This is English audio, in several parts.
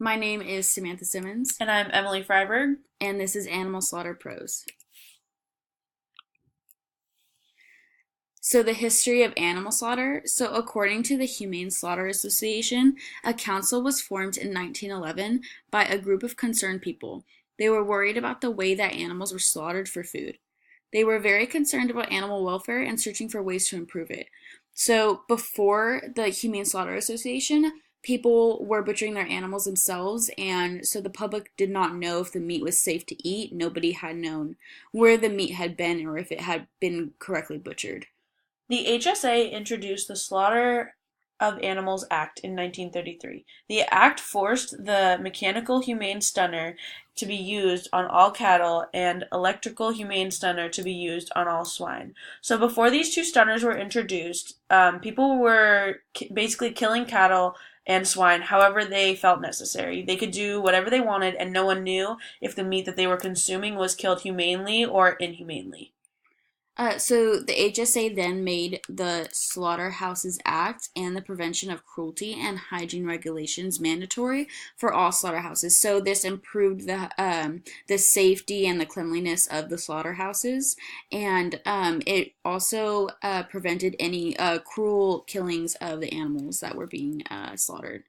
My name is Samantha Simmons, And I'm Emily Freiberg. and this is Animal Slaughter Pros. So, the history of animal slaughter. So, according to the Humane Slaughter Association, a council was formed in 1911 by a group of concerned people. They were worried about the way that animals were slaughtered for food. They were very concerned about animal welfare and searching for ways to improve it. So, before the Humane Slaughter Association, people were butchering their animals themselves, and so the public did not know if the meat was safe to eat. Nobody had known where the meat had been or if it had been correctly butchered. The HSA introduced the Slaughter of Animals Act in 1933. The act forced the mechanical humane stunner to be used on all cattle and electrical humane stunner to be used on all swine. So before these two stunners were introduced, people were basically killing cattle and swine however they felt necessary. They could do whatever they wanted, and no one knew if the meat that they were consuming was killed humanely or inhumanely. So the HSA then made the Slaughterhouses Act and the Prevention of Cruelty and Hygiene Regulations mandatory for all slaughterhouses. So this improved the safety and the cleanliness of the slaughterhouses, and it also prevented any cruel killings of the animals that were being slaughtered.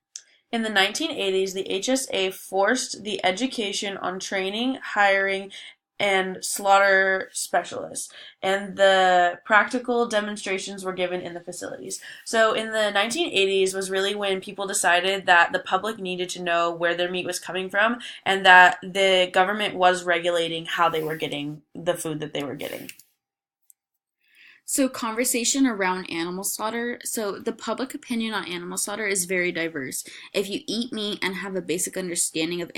In the 1980s, the HSA forced the education on training, hiring, and slaughter specialists, and the practical demonstrations were given in the facilities. So in the 1980s was really when people decided that the public needed to know where their meat was coming from and that the government was regulating how they were getting the food that they were getting. So, conversation around animal slaughter. So, the public opinion on animal slaughter is very diverse. If you eat meat and have a basic understanding of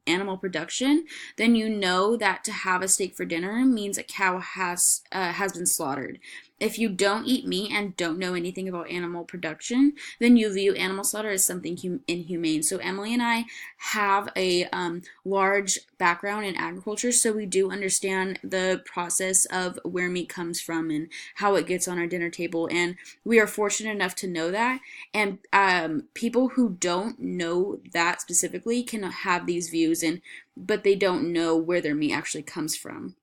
animal production, then you know that to have a steak for dinner means a cow has been slaughtered. If you don't eat meat and don't know anything about animal production, then you view animal slaughter as something inhumane. So, Emily and I have a large background in agriculture, so we do understand the process of where meat comes from and how it gets on our dinner table. And we are fortunate enough to know that. And people who don't know that specifically can have these views, but they don't know where their meat actually comes from.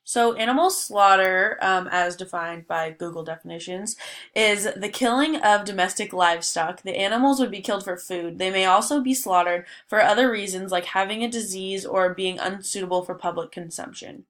So, animal slaughter, as defined by Google definitions, is the killing of domestic livestock. The animals would be killed for food. They may also be slaughtered for other reasons, like having a disease or being unsuitable for public consumption.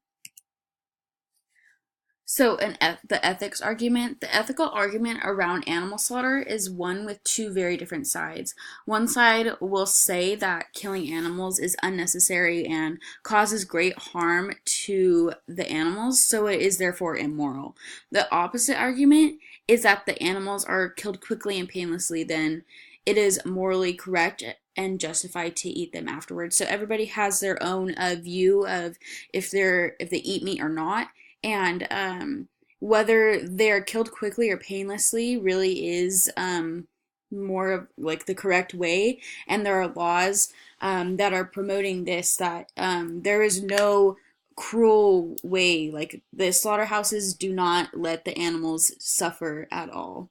So, the ethics argument, the ethical argument around animal slaughter is one with two very different sides. One side will say that killing animals is unnecessary and causes great harm to the animals, so it is therefore immoral. The opposite argument is that the animals are killed quickly and painlessly, then it is morally correct and justified to eat them afterwards. So everybody has their own view of if they eat meat or not, and whether they're killed quickly or painlessly really is more of like the correct way. And there are laws that are promoting this, that there is no cruel way. Like, the slaughterhouses do not let the animals suffer at all.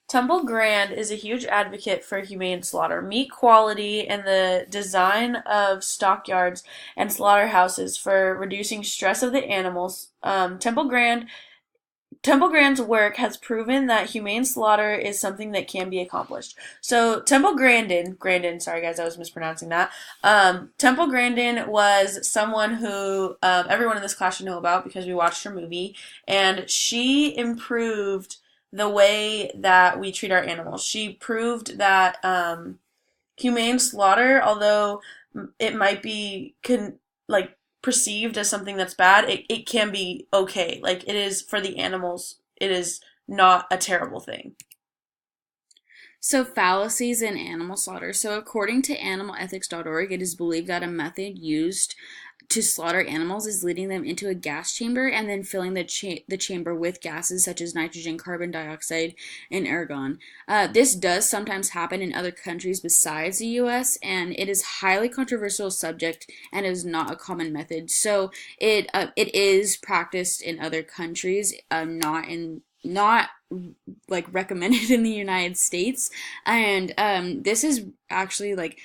Temple Grand is a huge advocate for humane slaughter, meat quality, and the design of stockyards and slaughterhouses for reducing stress of the animals. Temple Grand's work has proven that humane slaughter is something that can be accomplished. So Grandin, sorry guys, I was mispronouncing that. Temple Grandin was someone who everyone in this class should know about because we watched her movie, and she improved the way that we treat our animals. She proved that humane slaughter, although it might be like perceived as something that's bad, it can be okay. Like, it is for the animals, it is not a terrible thing. So, fallacies in animal slaughter. So, according to animalethics.org, it is believed that a method used to slaughter animals is leading them into a gas chamber and then filling the chamber with gases such as nitrogen, carbon dioxide, and argon. This does sometimes happen in other countries besides the U.S., and it is highly controversial subject and is not a common method. So it is practiced in other countries, not like recommended in the United States. And this is actually like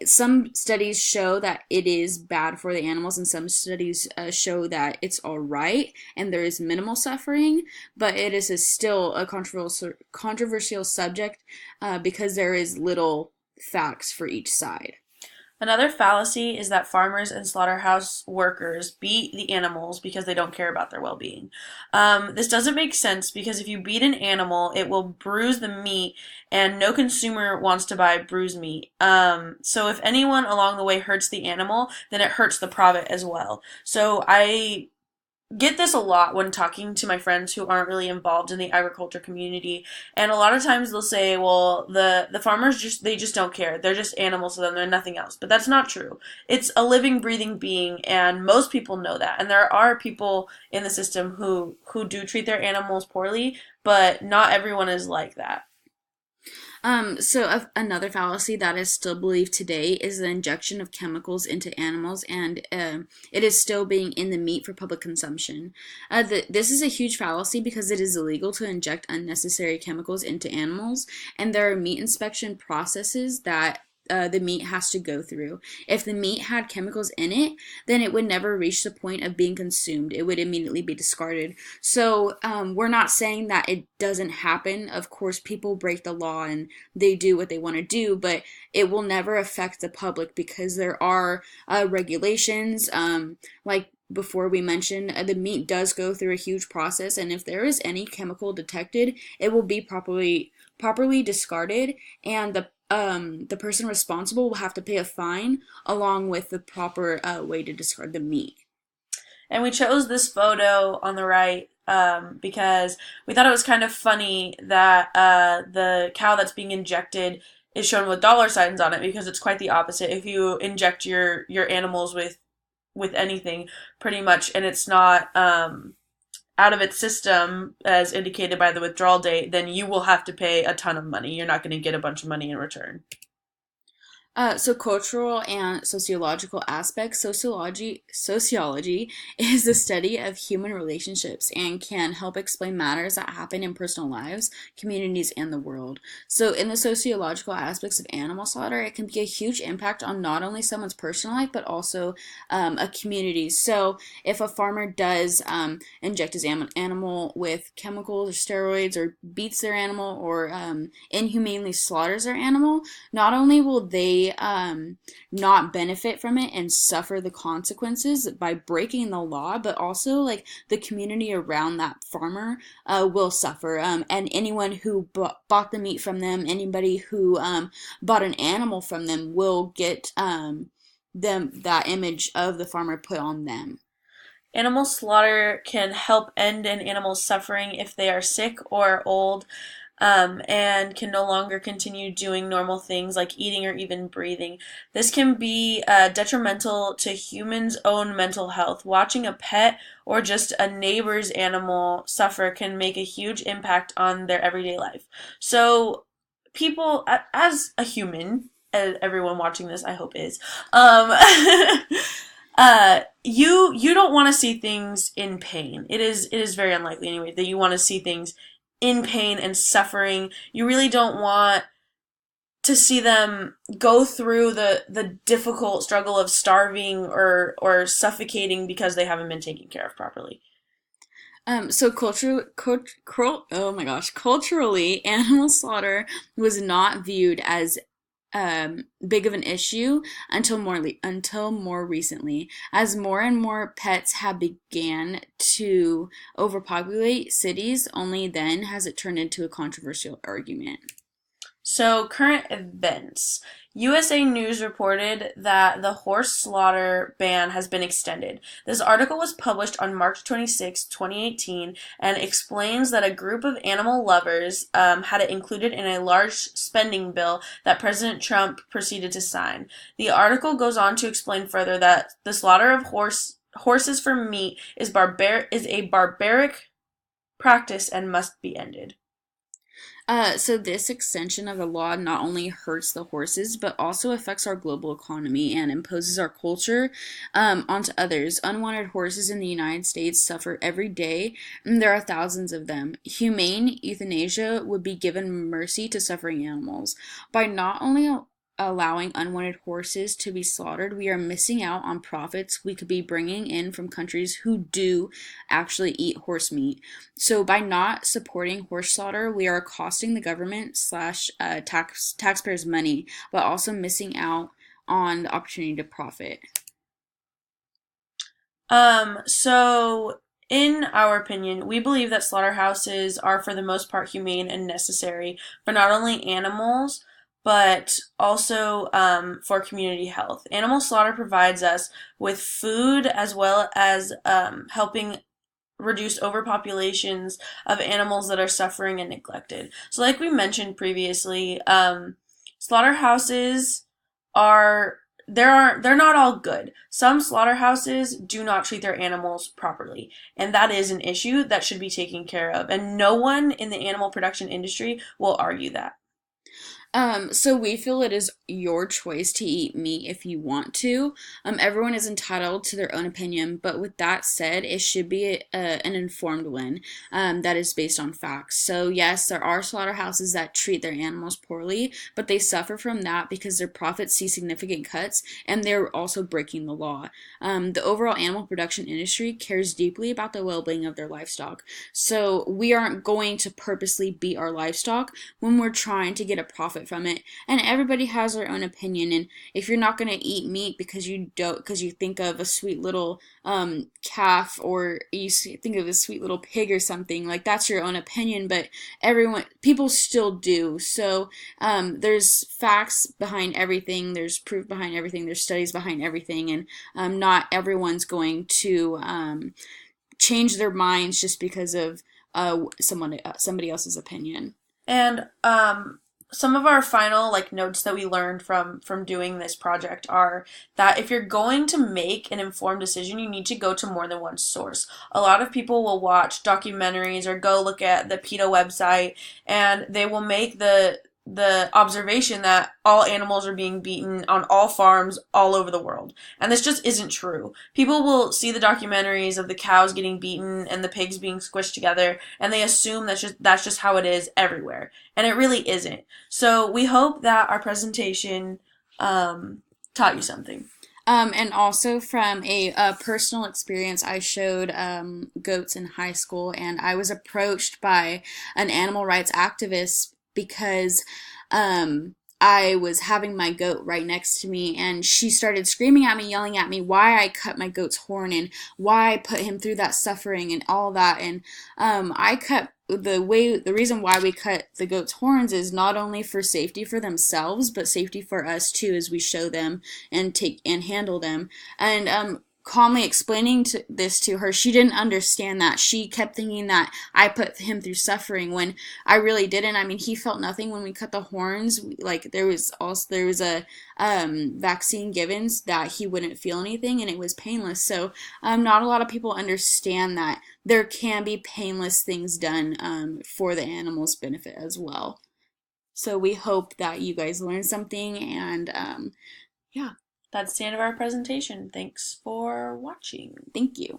some studies show that it is bad for the animals, and some studies show that it's all right and there is minimal suffering. But it is still a controversial subject because there is little facts for each side. Another fallacy is that farmers and slaughterhouse workers beat the animals because they don't care about their well-being. This doesn't make sense because if you beat an animal, it will bruise the meat, and no consumer wants to buy bruised meat. So if anyone along the way hurts the animal, then it hurts the profit as well. So I get this a lot when talking to my friends who aren't really involved in the agriculture community, and a lot of times they'll say, well, the farmers just don't care, they're just animals to them, they're nothing else. But that's not true. It's a living, breathing being, and most people know that. And there are people in the system who do treat their animals poorly, but not everyone is like that. Another fallacy that is still believed today is the injection of chemicals into animals, and it is still being in the meat for public consumption. This is a huge fallacy because it is illegal to inject unnecessary chemicals into animals, and there are meat inspection processes that the meat has to go through. If the meat had chemicals in it, then it would never reach the point of being consumed. It would immediately be discarded. So we're not saying that it doesn't happen. Of course, people break the law and they do what they want to do, but it will never affect the public because there are regulations. Like before we mentioned, the meat does go through a huge process, and if there is any chemical detected, it will be properly discarded, and the person responsible will have to pay a fine along with the proper way to discard the meat. And we chose this photo on the right because we thought it was kind of funny that the cow that's being injected is shown with dollar signs on it, because it's quite the opposite. If you inject your animals with anything, pretty much, and it's not out of its system as indicated by the withdrawal date, then you will have to pay a ton of money. You're not going to get a bunch of money in return. So cultural and sociological aspects. Sociology is the study of human relationships and can help explain matters that happen in personal lives, communities, and the world. So in the sociological aspects of animal slaughter, it can be a huge impact on not only someone's personal life, but also a community. So if a farmer does inject his animal with chemicals or steroids, or beats their animal, or inhumanely slaughters their animal, not only will they not benefit from it and suffer the consequences by breaking the law, but also like the community around that farmer will suffer. And anyone who bought the meat from them, anybody who bought an animal from them, will get that image of the farmer put on them. Animal slaughter can help end an animal's suffering if they are sick or old, and can no longer continue doing normal things like eating or even breathing. This can be detrimental to humans' own mental health. Watching a pet or just a neighbor's animal suffer can make a huge impact on their everyday life. So, people, as a human, everyone watching this, I hope is, you don't want to see things in pain. It is very unlikely anyway that you want to see things in pain and suffering. You really don't want to see them go through the difficult struggle of starving or suffocating because they haven't been taken care of properly. Oh my gosh, culturally, animal slaughter was not viewed as big of an issue until more recently, as more and more pets have began to overpopulate cities. Only then has it turned into a controversial argument. So, current events. USA News reported that the horse slaughter ban has been extended. This article was published on March 26, 2018, and explains that a group of animal lovers had it included in a large spending bill that President Trump proceeded to sign. The article goes on to explain further that the slaughter of horses for meat is a barbaric practice and must be ended. So this extension of the law not only hurts the horses, but also affects our global economy and imposes our culture onto others. Unwanted horses in the United States suffer every day, and there are thousands of them. Humane euthanasia would be given mercy to suffering animals. By not only allowing unwanted horses to be slaughtered, we are missing out on profits we could be bringing in from countries who do actually eat horse meat. So by not supporting horse slaughter, we are costing the government slash taxpayers money, but also missing out on the opportunity to profit. So in our opinion, we believe that slaughterhouses are for the most part humane and necessary for not only animals, but also for community health. Animal slaughter provides us with food as well as helping reduce overpopulations of animals that are suffering and neglected. So, like we mentioned previously, slaughterhouses are they're not all good. Some slaughterhouses do not treat their animals properly, and that is an issue that should be taken care of. And no one in the animal production industry will argue that. So we feel it is your choice to eat meat if you want to. Everyone is entitled to their own opinion, but with that said, it should be an informed one that is based on facts. So yes, there are slaughterhouses that treat their animals poorly, but they suffer from that because their profits see significant cuts, and they're also breaking the law. The overall animal production industry cares deeply about the well-being of their livestock. So we aren't going to purposely beat our livestock when we're trying to get a profit from it. And everybody has their own opinion, and if you're not going to eat meat because you think of a sweet little calf, or you think of a sweet little pig or something, like that's your own opinion, but people still do. So there's facts behind everything, there's proof behind everything, there's studies behind everything, and not everyone's going to change their minds just because of somebody else's opinion. And some of our final notes that we learned from doing this project are that if you're going to make an informed decision, you need to go to more than one source. A lot of people will watch documentaries or go look at the PETA website, and they will make the observation that all animals are being beaten on all farms all over the world. And this just isn't true. People will see the documentaries of the cows getting beaten and the pigs being squished together, and they assume that's just how it is everywhere. And it really isn't. So we hope that our presentation taught you something. And also from a personal experience, I showed goats in high school, and I was approached by an animal rights activist because I was having my goat right next to me, and she started screaming at me, yelling at me why I cut my goat's horn and why I put him through that suffering and all that. And the reason why we cut the goat's horns is not only for safety for themselves, but safety for us too, as we show them and take and handle them. And calmly explaining this to her, she didn't understand that. She kept thinking that I put him through suffering when I really didn't. I mean, he felt nothing when we cut the horns. Like there was a vaccine given so that he wouldn't feel anything, and it was painless. So not a lot of people understand that there can be painless things done for the animal's benefit as well. So we hope that you guys learned something, and yeah. That's the end of our presentation. Thanks for watching. Thank you.